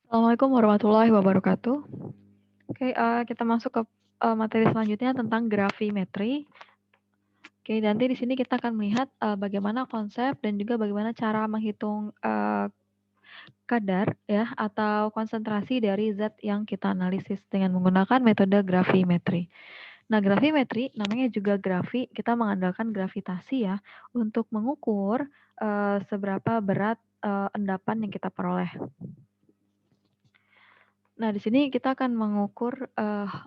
Assalamualaikum warahmatullahi wabarakatuh. Oke, kita masuk ke materi selanjutnya tentang gravimetri. Oke, nanti di sini kita akan melihat bagaimana konsep dan juga bagaimana cara menghitung kadar ya atau konsentrasi dari zat yang kita analisis dengan menggunakan metode gravimetri. Nah, gravimetri namanya juga grafi, kita mengandalkan gravitasi ya untuk mengukur seberapa berat endapan yang kita peroleh. Nah, di sini kita akan mengukur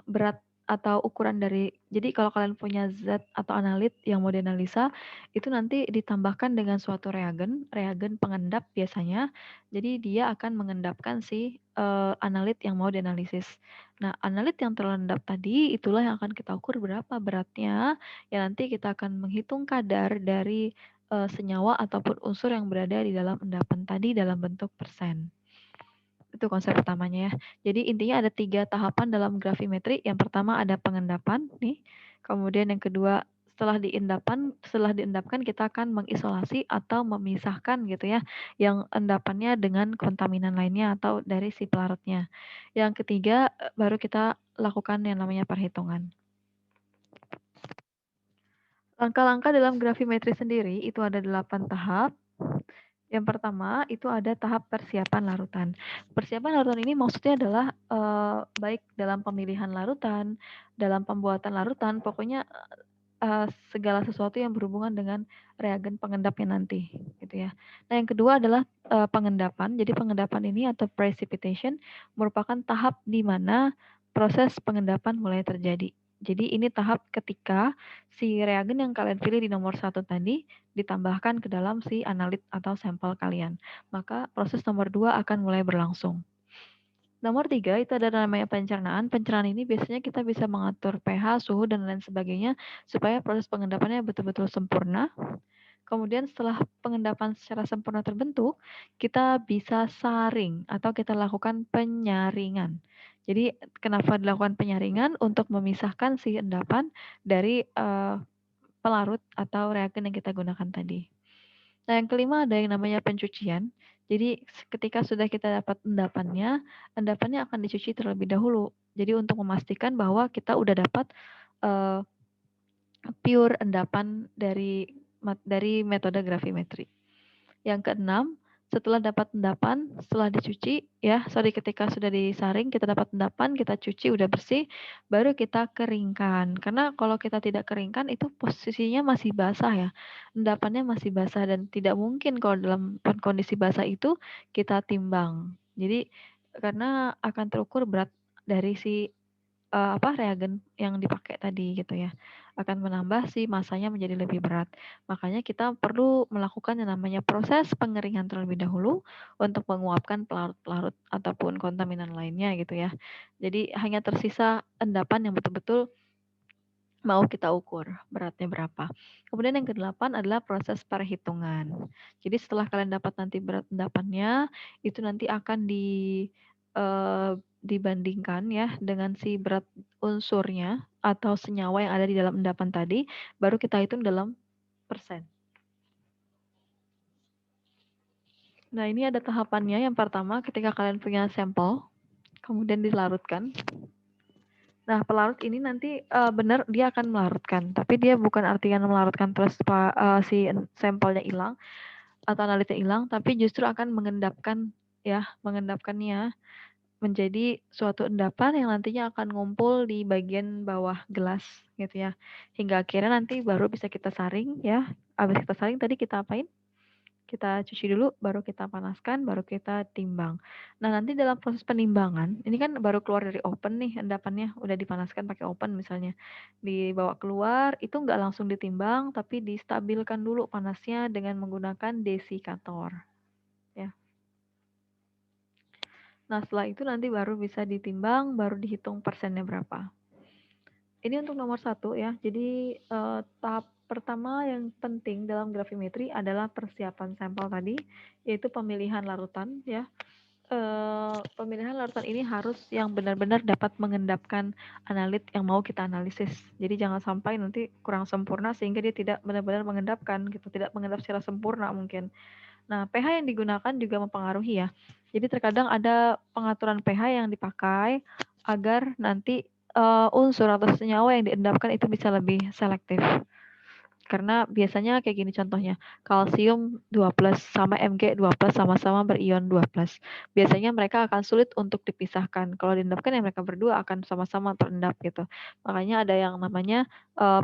berat atau ukuran dari, jadi kalau kalian punya zat atau analit yang mau dianalisa, itu nanti ditambahkan dengan suatu reagen pengendap biasanya. Jadi dia akan mengendapkan si analit yang mau dianalisis. Nah, analit yang terendap tadi itulah yang akan kita ukur berapa beratnya. Ya nanti kita akan menghitung kadar dari senyawa ataupun unsur yang berada di dalam endapan tadi dalam bentuk persen. Itu konsep utamanya ya. Jadi intinya ada 3 tahapan dalam gravimetri. Yang pertama ada pengendapan nih. Kemudian yang kedua setelah diendapkan kita akan mengisolasi atau memisahkan gitu ya yang endapannya dengan kontaminan lainnya atau dari si pelarutnya. Yang ketiga baru kita lakukan yang namanya perhitungan. Langkah-langkah dalam gravimetri sendiri itu ada 8 tahap. Yang pertama itu ada tahap persiapan larutan. Persiapan larutan ini maksudnya adalah baik dalam pemilihan larutan, dalam pembuatan larutan, pokoknya segala sesuatu yang berhubungan dengan reagen pengendapnya nanti, gitu ya. Nah, yang kedua adalah pengendapan. Jadi pengendapan ini atau precipitation merupakan tahap di mana proses pengendapan mulai terjadi. Jadi ini tahap ketika si reagen yang kalian pilih di nomor 1 tadi ditambahkan ke dalam si analit atau sampel kalian. Maka proses nomor 2 akan mulai berlangsung. Nomor 3 itu ada namanya pencernaan. Pencernaan ini biasanya kita bisa mengatur pH, suhu, dan lain sebagainya supaya proses pengendapannya betul-betul sempurna. Kemudian setelah pengendapan secara sempurna terbentuk, kita bisa saring atau kita lakukan penyaringan. Jadi kenapa dilakukan penyaringan? Untuk memisahkan si endapan dari pelarut atau reagen yang kita gunakan tadi. Nah, yang kelima ada yang namanya pencucian. Jadi ketika sudah kita dapat endapannya akan dicuci terlebih dahulu. Jadi untuk memastikan bahwa kita udah dapat uh, pure endapan dari metode gravimetri. Yang keenam, setelah dapat endapan, setelah dicuci, ketika sudah disaring, kita dapat endapan, kita cuci udah bersih, baru kita keringkan. Karena kalau kita tidak keringkan, itu posisinya masih basah ya, endapannya masih basah dan tidak mungkin kalau dalam kondisi basah itu kita timbang. Jadi karena akan terukur berat dari si reagen yang dipakai tadi gitu ya, akan menambah si masanya menjadi lebih berat. Makanya kita perlu melakukan yang namanya proses pengeringan terlebih dahulu untuk menguapkan pelarut-pelarut ataupun kontaminan lainnya gitu ya. Jadi hanya tersisa endapan yang betul-betul mau kita ukur beratnya berapa. Kemudian yang kedelapan adalah proses perhitungan. Jadi setelah kalian dapat nanti berat endapannya, itu nanti akan dibandingkan ya dengan si berat unsurnya atau senyawa yang ada di dalam endapan tadi, baru kita hitung dalam persen. Nah, ini ada tahapannya. Yang pertama, ketika kalian punya sampel, kemudian dilarutkan. Nah, pelarut ini nanti benar dia akan melarutkan, tapi dia bukan artinya melarutkan terus si sampelnya hilang atau analitnya hilang, tapi justru akan mengendapkannya menjadi suatu endapan yang nantinya akan ngumpul di bagian bawah gelas gitu ya. Hingga akhirnya nanti baru bisa kita saring ya. Habis kita saring tadi kita apain? Kita cuci dulu, baru kita panaskan, baru kita timbang. Nah, nanti dalam proses penimbangan, ini kan baru keluar dari oven nih endapannya, udah dipanaskan pakai oven misalnya. Dibawa keluar, itu nggak langsung ditimbang, tapi distabilkan dulu panasnya dengan menggunakan desikator. Ya. Nah, setelah itu nanti baru bisa ditimbang, baru dihitung persennya berapa. Ini untuk nomor 1 ya. Jadi tahap pertama yang penting dalam gravimetri adalah persiapan sampel tadi, yaitu pemilihan larutan ya. Pemilihan larutan ini harus yang benar-benar dapat mengendapkan analit yang mau kita analisis. Jadi jangan sampai nanti kurang sempurna sehingga dia tidak benar-benar mengendapkan gitu, tidak mengendap secara sempurna mungkin. Nah, pH yang digunakan juga mempengaruhi ya. Jadi terkadang ada pengaturan pH yang dipakai agar nanti unsur atau senyawa yang diendapkan itu bisa lebih selektif. Karena biasanya kayak gini contohnya, kalsium 2+ sama Mg 2+ sama-sama berion 2+. Biasanya mereka akan sulit untuk dipisahkan. Kalau diendapkan ya mereka berdua akan sama-sama terendap gitu. Makanya ada yang namanya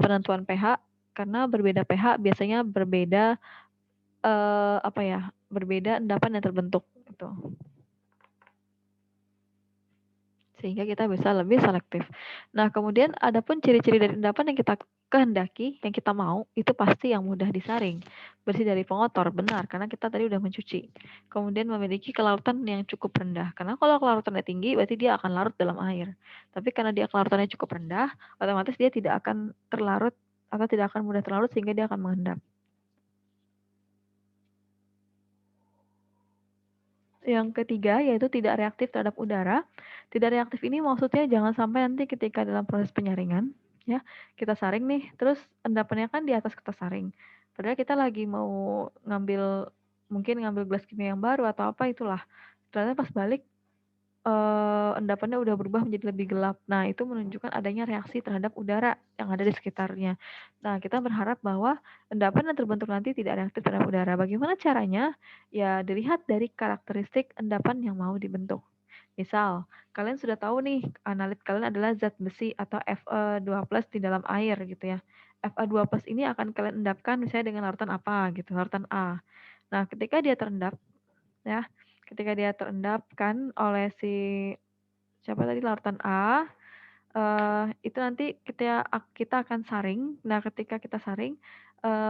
penentuan pH, karena berbeda pH biasanya berbeda berbeda endapan yang terbentuk gitu. Sehingga kita bisa lebih selektif. Nah, kemudian ada pun ciri-ciri dari endapan yang kita kehendaki, yang kita mau, itu pasti yang mudah disaring, bersih dari pengotor, benar, karena kita tadi udah mencuci. Kemudian memiliki kelarutan yang cukup rendah, karena kalau kelarutannya tinggi, berarti dia akan larut dalam air. Tapi karena dia kelarutannya cukup rendah, otomatis dia tidak akan terlarut atau tidak akan mudah terlarut sehingga dia akan mengendap. Yang ketiga yaitu tidak reaktif terhadap udara. Tidak reaktif ini maksudnya jangan sampai nanti ketika dalam proses penyaringan, ya, kita saring nih, terus endapannya kan di atas kertas saring. Padahal kita lagi mau mungkin ngambil gelas kimia yang baru atau apa itulah. Ternyata pas balik endapannya udah berubah menjadi lebih gelap. Nah, itu menunjukkan adanya reaksi terhadap udara yang ada di sekitarnya. Nah, kita berharap bahwa endapan yang terbentuk nanti tidak reaktif terhadap udara. Bagaimana caranya? Ya, dilihat dari karakteristik endapan yang mau dibentuk. Misal, kalian sudah tahu nih, analit kalian adalah zat besi atau Fe2+ di dalam air gitu ya. Fe2+ ini akan kalian endapkan misalnya dengan larutan apa gitu, larutan A. Nah, ketika dia terendap, ya, ketika dia terendapkan oleh si siapa tadi larutan A, itu nanti kita akan saring. Nah, ketika kita saring,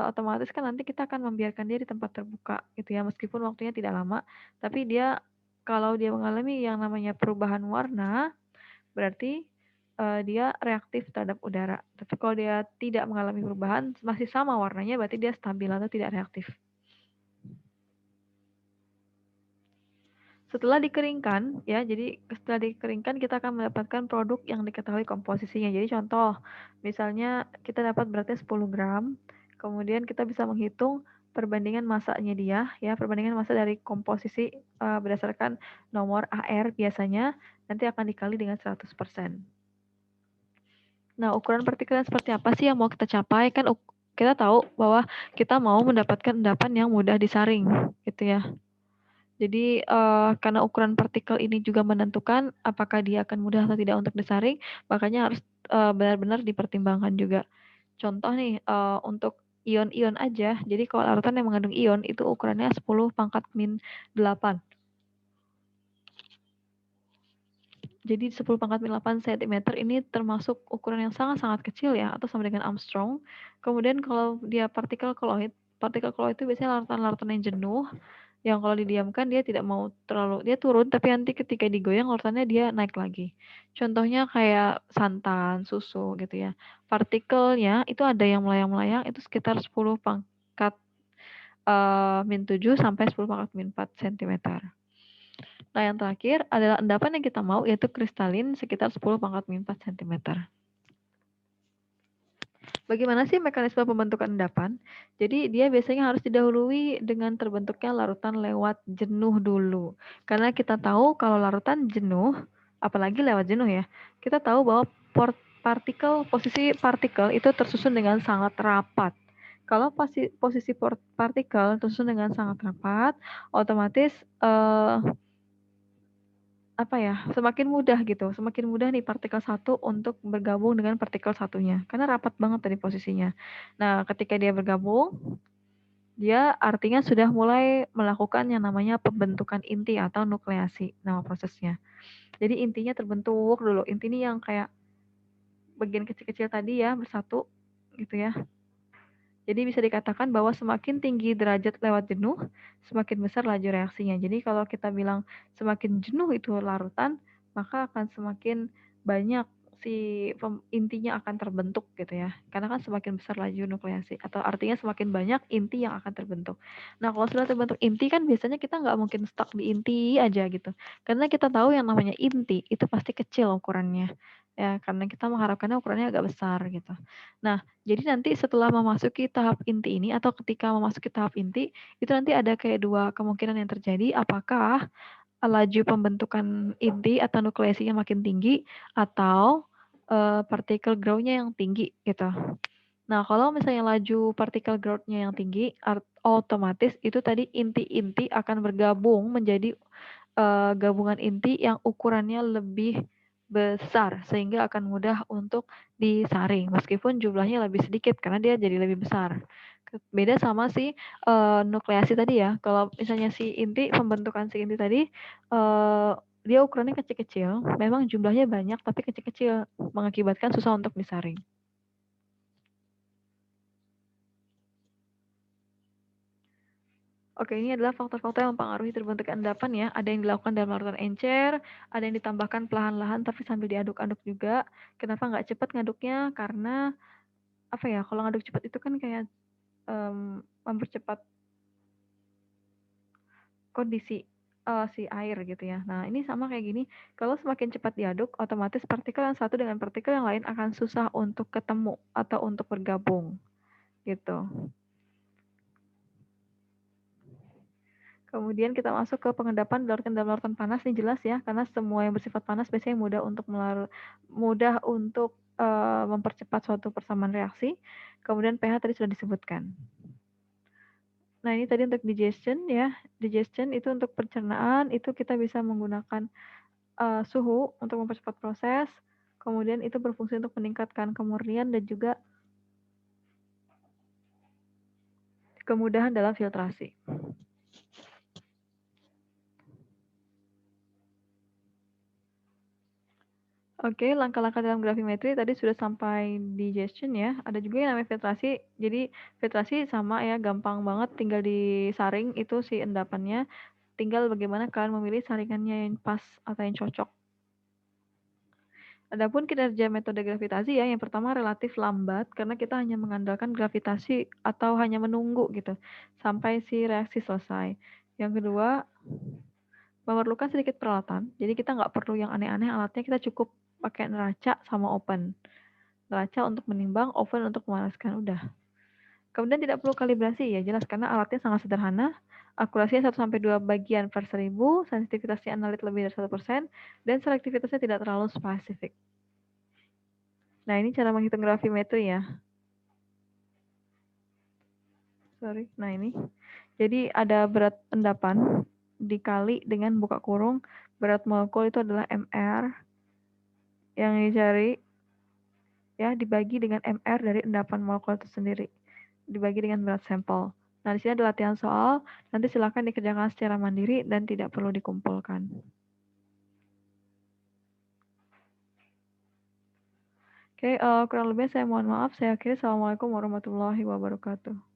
otomatis kan nanti kita akan membiarkan dia di tempat terbuka gitu ya, meskipun waktunya tidak lama, tapi kalau dia mengalami yang namanya perubahan warna, berarti dia reaktif terhadap udara. Tapi kalau dia tidak mengalami perubahan, masih sama warnanya, berarti dia stabil atau tidak reaktif. Setelah dikeringkan, ya, jadi setelah dikeringkan kita akan mendapatkan produk yang diketahui komposisinya. Jadi contoh, misalnya kita dapat beratnya 10 gram, kemudian kita bisa menghitung perbandingan masanya dia, ya, perbandingan massa dari komposisi berdasarkan nomor AR biasanya, nanti akan dikali dengan 100%. Nah, ukuran partikelnya seperti apa sih yang mau kita capai? Kan kita tahu bahwa kita mau mendapatkan endapan yang mudah disaring, gitu ya. Jadi karena ukuran partikel ini juga menentukan apakah dia akan mudah atau tidak untuk disaring, makanya harus benar-benar dipertimbangkan juga. Contoh nih untuk ion-ion aja, jadi kalau larutan yang mengandung ion itu ukurannya 10⁻⁸. Jadi 10⁻⁸ cm ini termasuk ukuran yang sangat-sangat kecil ya, atau sama dengan Armstrong. Kemudian kalau dia partikel koloid itu biasanya larutan-larutan yang jenuh, yang kalau didiamkan dia tidak mau dia turun, tapi nanti ketika digoyang larutannya dia naik lagi. Contohnya kayak santan, susu gitu ya. Partikelnya itu ada yang melayang-melayang itu sekitar 10⁻⁷ sampai 10⁻⁴ cm. Nah, yang terakhir adalah endapan yang kita mau yaitu kristalin sekitar 10⁻⁴ cm. Bagaimana sih mekanisme pembentukan endapan? Jadi dia biasanya harus didahului dengan terbentuknya larutan lewat jenuh dulu. Karena kita tahu kalau larutan jenuh, apalagi lewat jenuh ya, kita tahu bahwa posisi partikel itu tersusun dengan sangat rapat. Kalau posisi partikel tersusun dengan sangat rapat, otomatis semakin mudah gitu, semakin mudah nih partikel satu untuk bergabung dengan partikel satunya, karena rapat banget tadi posisinya. Nah, ketika dia bergabung, dia artinya sudah mulai melakukan yang namanya pembentukan inti atau nukleasi, nama prosesnya. Jadi intinya terbentuk dulu, inti ini yang kayak bagian kecil-kecil tadi ya, bersatu gitu ya. Jadi bisa dikatakan bahwa semakin tinggi derajat lewat jenuh, semakin besar laju reaksinya. Jadi kalau kita bilang semakin jenuh itu larutan, maka akan semakin banyak intinya akan terbentuk gitu ya. Karena kan semakin besar laju nukleasi atau artinya semakin banyak inti yang akan terbentuk. Nah, kalau sudah terbentuk inti kan biasanya kita nggak mungkin stuck di inti aja gitu. Karena kita tahu yang namanya inti itu pasti kecil ukurannya. Ya, karena kita mengharapkannya ukurannya agak besar gitu. Nah, jadi nanti setelah memasuki tahap inti ini atau ketika memasuki tahap inti, itu nanti ada kayak dua kemungkinan yang terjadi. Apakah laju pembentukan inti atau nukleasinya makin tinggi atau partikel growth-nya yang tinggi gitu. Nah, kalau misalnya laju partikel growth-nya yang tinggi, otomatis itu tadi inti-inti akan bergabung menjadi gabungan inti yang ukurannya lebih besar sehingga akan mudah untuk disaring meskipun jumlahnya lebih sedikit karena dia jadi lebih besar. Beda sama si nukleasi tadi ya. Kalau misalnya si inti pembentukan si inti tadi dia ukurannya kecil-kecil, memang jumlahnya banyak tapi kecil-kecil mengakibatkan susah untuk disaring. Oke, ini adalah faktor-faktor yang mempengaruhi terbentuknya endapan ya. Ada yang dilakukan dalam larutan encer, ada yang ditambahkan perlahan-lahan tapi sambil diaduk-aduk juga. Kenapa nggak cepat ngaduknya? Karena apa ya? Kalau ngaduk cepat itu kan kayak mempercepat kondisi si air gitu ya. Nah, ini sama kayak gini. Kalau semakin cepat diaduk, otomatis partikel yang satu dengan partikel yang lain akan susah untuk ketemu atau untuk bergabung gitu. Kemudian kita masuk ke pengendapan dalam larutan panas. Ini jelas ya, karena semua yang bersifat panas biasanya mudah untuk mempercepat suatu persamaan reaksi. Kemudian pH tadi sudah disebutkan. Nah, ini tadi untuk digestion ya. Digestion itu untuk pencernaan, itu kita bisa menggunakan suhu untuk mempercepat proses. Kemudian itu berfungsi untuk meningkatkan kemurnian dan juga kemudahan dalam filtrasi. Oke, langkah-langkah dalam gravimetri tadi sudah sampai digestion ya. Ada juga yang namanya filtrasi. Jadi filtrasi sama ya, gampang banget tinggal disaring itu si endapannya. Tinggal bagaimana kalian memilih saringannya yang pas atau yang cocok. Adapun kinerja metode gravitasi ya, yang pertama relatif lambat karena kita hanya mengandalkan gravitasi atau hanya menunggu gitu sampai si reaksi selesai. Yang kedua, memerlukan sedikit peralatan. Jadi kita nggak perlu yang aneh-aneh alatnya, kita cukup pakai neraca sama oven. Neraca untuk menimbang, oven untuk memanaskan, udah. Kemudian tidak perlu kalibrasi ya, jelas karena alatnya sangat sederhana. Akurasinya 1-2 bagian per 1000, sensitivitasnya analit lebih dari 1%, dan selektivitasnya tidak terlalu spesifik. Nah, ini cara menghitung gravimetri ya. Sorry, nah ini. Jadi ada berat endapan dikali dengan buka kurung berat molekul itu adalah MR yang dicari ya dibagi dengan MR dari endapan molekul itu sendiri dibagi dengan berat sampel. Nah, di sini ada latihan soal, nanti silakan dikerjakan secara mandiri dan tidak perlu dikumpulkan. Oke, kurang lebih saya mohon maaf. Saya akhiri. Assalamualaikum warahmatullahi wabarakatuh.